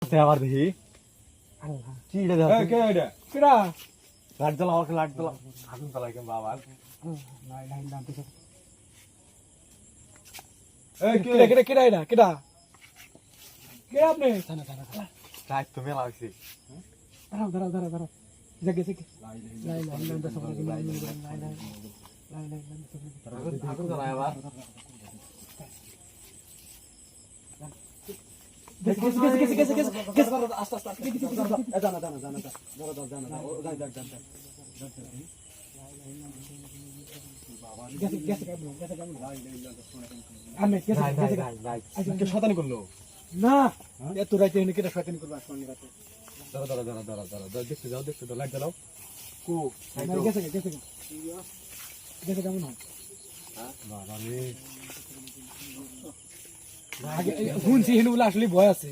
আছে আবার দেখি কি এটা কে এটা কেডা লাইট জ্বালাও লাইট জ্বালাও আগুন জ্বালাই কেন বাবা নাই নাই না দেখো কেডা কেডা কেডা এটা কেডা কে আপনি লাইট তো মেলা হইছে দাঁড়াও দাঁড়াও দাঁড়াও দাঁড়াও জাগে জাগে লাই লাই লাই দশ টাকা লাই লাই লাই লাই লাই লাই আগুন জ্বালাই আবার গেছে গেছে গেছে গেছে গেছে গেছে আস্তে আস্তে আস্তে জানা জানা জানা জানা জানা জানা গেছে গেছে গেছে আমি গেছে গেছে কে শয়তানি করলো না এত রাতে এনে কেটে শয়তানি করবে আসমান রাতে দাঁড়া দাঁড়া দাঁড়া দাঁড়া দাঁড়া দেখতে যাও লাইট জ্বালাও কো গেছে গেছে গেছে কেমন হয় বাবা রে আগে শুনছি হেন বলে আসলে ভয় আছে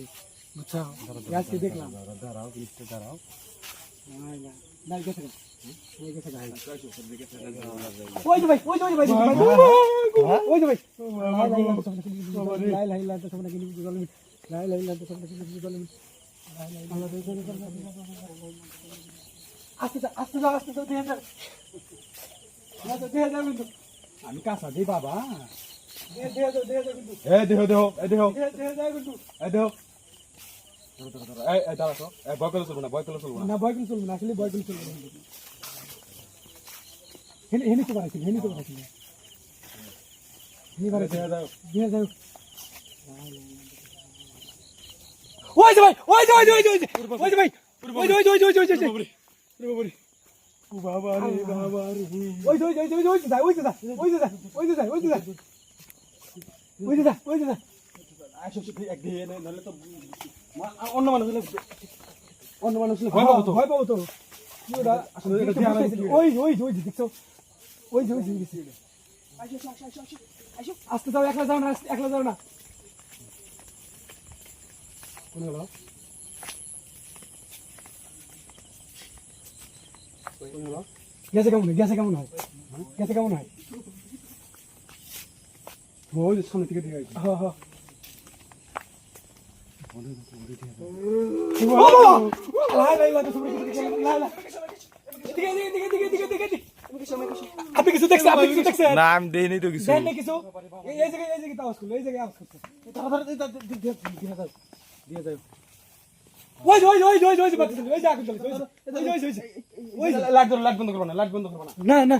বুঝছো আজকে দেখলাম দাঁড়াও লিস্টে দাঁড়াও নাই না নাই গেছে গেছে ওই যে ভাই ওই যে ভাই ওই যে ভাই লাই লাই লাই তো সামনে গিয়ে জল লাই লাই লাই তো সামনে গিয়ে জল আস্তে আস্তে আস্তে দেখে যা না তো দেখে যা কিন্তু আমি কাঁচা দিই বাবা দেহ দেখো বয় করে চলবো না না বয় কিন্তু চলবে না আসলে বয় কিন্তু চলবে না হেনি তো বাড়াইছিল হেনি বাড়াইছিল দিয়ে যাও ওই যে ভাই ওই যে ভাই বাবা রে ওই যে অন্য মানুষ ভয় পাবো তো ওই দেখছো ওই আস্তে যাও একলা যাও না কোন গেল গেছে কেমন হয় ওই সামনে থেকে দিয়ে হ্যাঁ হ্যাঁ আপনি কিছু দেখছেন না আমি দেখিনি তো কিছু কিছু এই জায়গায় আওয়াজ করলো এই জায়গায় আওয়াজ করছে দিয়ে যাও ওই যে আগুন জ্বলছে ওই লাইট বন্ধ করবা না না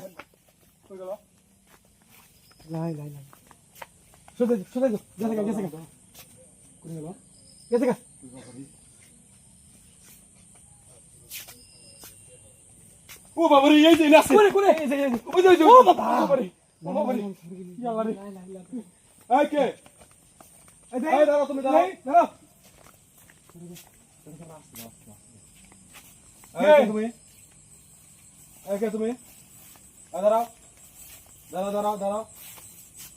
লাই সোজা গেছে ও বাবা রে এই যে নাছে করে ওই যে ও বাবা রে ইয়াল্লা রে ওকে এই দাঁড়াও তুমি দাঁড়াও তুমি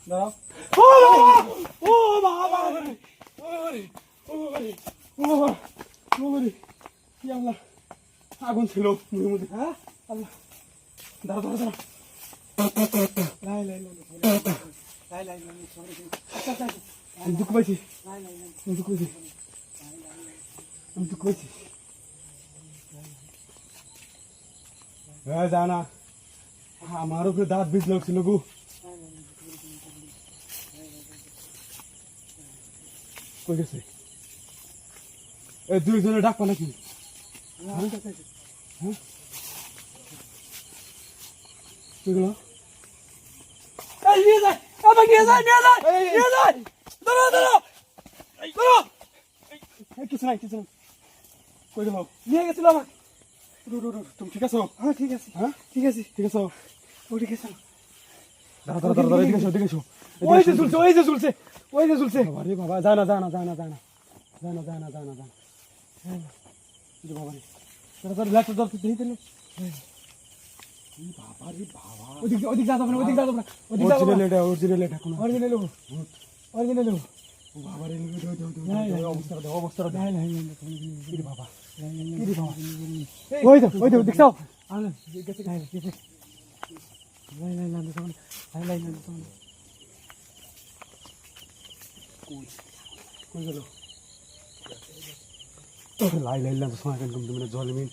দাঁড়াও ও বাবা ইয়াল্লা আগুন ছিল মুখের মধ্যে হ্যাঁ আল্লাহ দাঁড়াও লাই আমি দুঃখ পাইছি হ্যাঁ জানা আমার উপরে দাঁত বীজ লাগছিল গো কই গেছে এই দুইজনে ডাকবা নাকি এগুলো নিয়ে যায় ধরো কিছু নাই কই গেল নিয়ে গেছিল আমার তুমি ঠিক আছো হ্যাঁ ঠিক আছে ঠিক আছো ও ঠিক আছে দাঁড়া এদিকে এসো ওই যে ঝুলছে আরে বাবা জানা বাবা রে তাড়াতাড়ি ল্যাপটপ ধরতে দেই তাহলে বাবা রে বাবা ওদিক যাও না অরিজিনাল এটা কোন অরিজিনাল বাবা রে অবস্থা কি বাবা ওই তো দেখছো কই গেল لا اله الا انت سبحانك اني كنت من الظالمين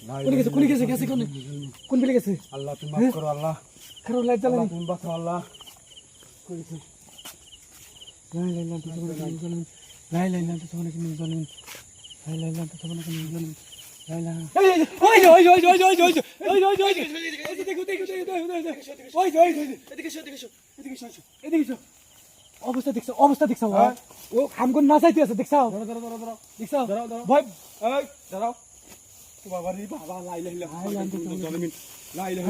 لا কোন গেছে কোন গেছে গেছে কোন কোন বিলে গেছে আল্লাহ তুমি মাফ করো আল্লাহ খারাপ লাইট আল্লাহ জ্বালানি তুমি বাঁচাও আল্লাহ لا اله الا انت سبحانك اني ظالم لا اله الا انت سبحانك اني ظالم لا اله الا انت سبحانك اني ظالم لا اله ওই দেখো দেখো ওই এদিকে অবস্থা দেখছো ও আমগো নাচাইতে আছে দেখছো দেখছো ভয় এই দাঁড়াও ও বাবা রে বাবা লা ইলাহা ইল্লাল্লাহ জালিমিন লা ইলাহা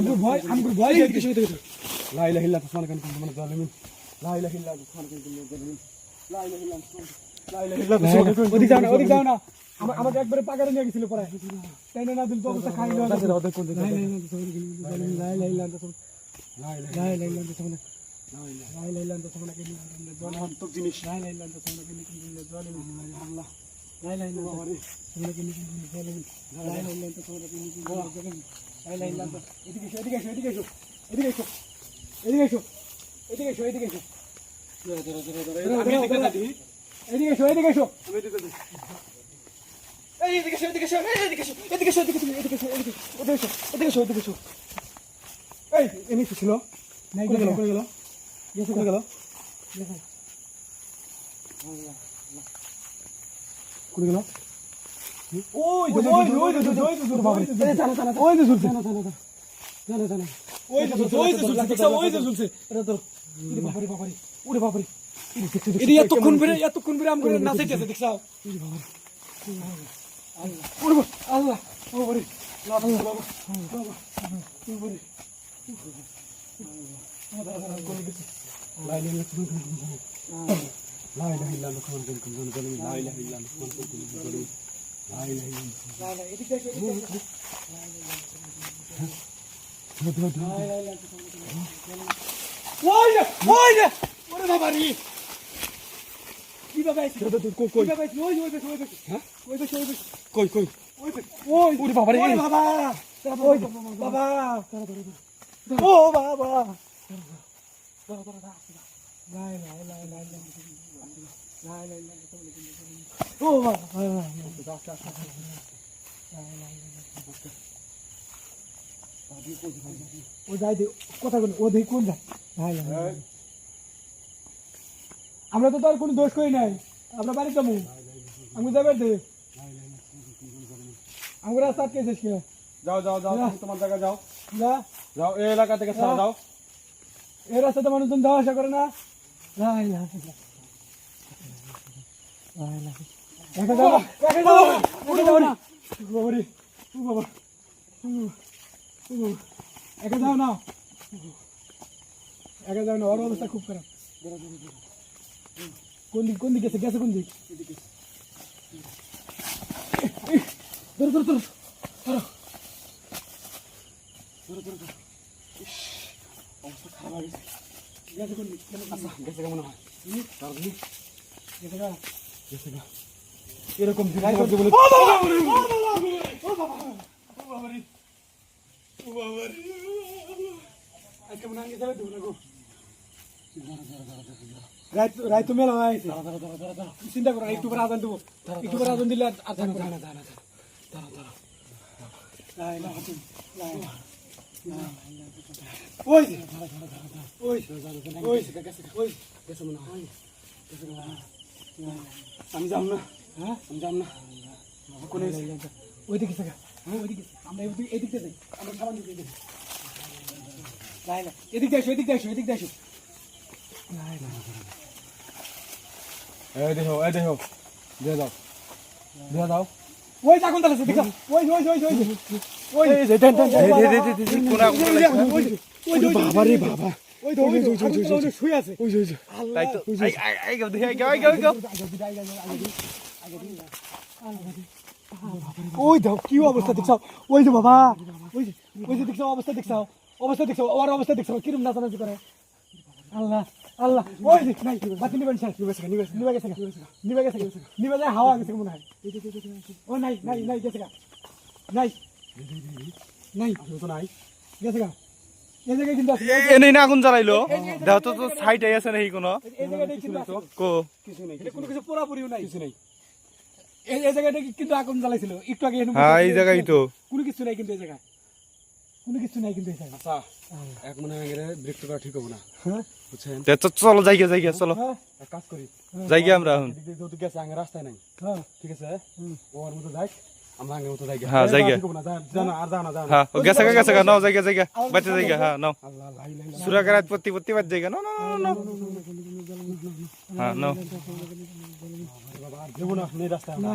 আমগো ভয় দেখছো لا اله الا انت سبحانك اني كنت من الظالمين لا اله الا انت سبحانك اني كنت من الظالمين لا اله الا انت لا اله الا انت ওদিক যাও না আমাকে একবারে পাকারে নিয়ে গেছিল পরে তাই না দিল তো অবস্থা খাই না لا اله الا انت لا اله الا انت سبحانك لا اله الا انت سبحانك اني كنت من الظالمين তো জিনিস لا اله الا انت سبحانك اني كنت من الظالمين الله لا اله الا انت سبحانك اني كنت من الظالمين لا اله الا انت سبحانك اني كنت من الظالمين لا اله الا انت এদিকে এসো এই এমনি ছিল নাই গেল গেছে গেল কোন গেল ওই ঝুলছে ওরে বাবারে এটি এতক্ষণ বেড়ে আম করে নাচাইতেছে দেখছো আল্লাহ বাবারে لا اله الا انت سبحانك اني كنت من الظالمين لا اله الا انت سبحانك اني كنت من الظالمين لا اله الا انت ওরে বাবারে কি বাবা আইছে কই বাবা আইছে ওই হ্যাঁ ওই কই ওরে বাবারে ওরে বাবা ওই বাবা ও বাবা ও বাবা ও যাই দে কথা বল ও দেখি কোন যায় আমরা তো আর কোনো দোষ করি নাই আমরা বাড়ি যাবো আমি যাবে দে আমরা রাস্তা আটকেছিস কে যাও তুমি তোমার জায়গা যাও যা যাও এই এলাকা থেকে সরে যাও এই রাস্তাতে মানুষজন যাওয়া আসা করে না একা যাও না ওর অবস্থা খুব খারাপ কোন দিক গেছে কোন দিক ধরো অবস্থা খারাপ হয়ে গেছে কোন দিক গেছে কেমন হয় গেছে এরকম বলে রায় তো মেলা হয়েছে চিন্তা করো একটু করে আদান দেবো একটু করে আদান দিলে আর আমি যাব না কোন ওইদিকে আমরা এদিকে যাই আমরা খাবার দিকে এদিকে আসো এই দেখো দিয়ে দাও ওই এখন তাহলে দেখো বাবারে বাবা শুয়ে আছে ওই দাও কি অবস্থা দেখছো ওই যে বাবা ওই যে দেখছো অবস্থা দেখছো ওর অবস্থা দেখছো কিরম নাচানাচি করে আল্লাহ ওই যে নাই বাতি নিবেন স্যার নিবে গেছে হাওয়া গেছে মনে হয় ও নাই গেছে নাই তো নাই গেছে এই জায়গায় কিন্তু এনেই না আগুন জ্বালাইলো দেহ তো সাইড আছে নাকি কোনো এই জায়গাটাই কিন্তু কো কিছু নেই কোনো কিছু পুরাপুরিও নাই কিছু নেই এই জায়গাটা কিন্তু আগুন জ্বালাইছিল একটু আগে এখানে হ্যাঁ এই জায়গায় তো কোনো কিছু নাই কিন্তু এই জায়গায় কোনো কিছু নাই কিন্তু এই জায়গায় আচ্ছা এক মনে হয় বিরক্ত করা ঠিক হবো না হ্যাঁ বুঝছেন তে তো চলো জায়গা জায়গা চলো হ্যাঁ এক কাজ করি জায়গা আমরা এখন এদিক দিয়ে যেহেতু গেছে আগে রাস্তায় নাই হ্যাঁ ঠিক আছে ওর মতো যাই আমরা আগের মতো যাই হ্যাঁ, জায়গা। ঠিক হবো না জানা আর জানা জানা হ্যাঁ ও গেছে নাও জায়গা জায়গা বাচ্চা জায়গা হ্যাঁ নাও আল্লাহ লা ইলাহা ইল্লাল্লাহ সুরা করাত প্রতি বাদ জায়গা নাও নাও নাও হ্যাঁ নাও বাবা আর দেবো না নেই রাস্তায় না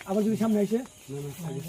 আবার যদি সামনে এসে না না